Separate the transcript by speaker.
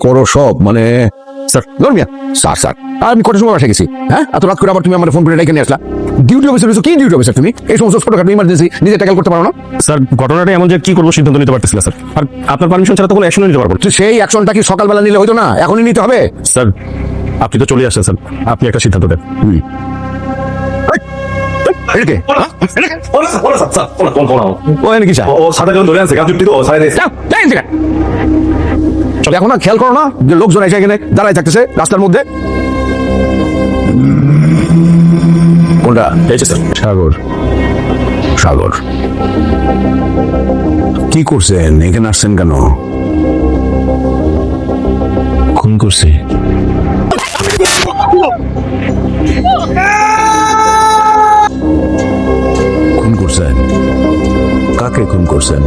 Speaker 1: করো সব মানে
Speaker 2: স্যার
Speaker 1: ধর্মিয়া স্যার স্যার আমি কটার সময় বাসা গেছি হ্যাঁ এত রাত করে আবার তুমি আমার ফোন করে এখানে আসলা ডিউটি অফিসার কি ডিউটি অফিসার তুমি এই সমস্ত ছোটখাটো ইমার্জেন্সি নিজে ট্যাকেল করতে পারো না
Speaker 2: স্যার ঘটনাটা এমন যে কি করবো সিদ্ধান্ত নিতে পারতেছিল স্যার আর আপনার পারমিশন ছাড়া তো কোনো অ্যাকশন নিতে পারবো না।
Speaker 1: তো সেই অ্যাকশনটা কি সকালবেলা নিলে হইতো না এখনই নিতে হবে
Speaker 2: স্যার আপনি তো চলে আসছেন স্যার আপনি একটা সিদ্ধান্ত দেন।
Speaker 1: এটাকে ও এনে কি চায় দেখো না খেয়াল করো না যে লোকজন এসে এখানে দাঁড়ায় থাকতেছে রাস্তার মধ্যে কোনটা
Speaker 2: এই যে স্যার
Speaker 1: সাগর সাগর কি করছেন এখানে আসছেন কেন
Speaker 2: খুন করছি।
Speaker 1: খুন করছেন কাকে খুন করছেন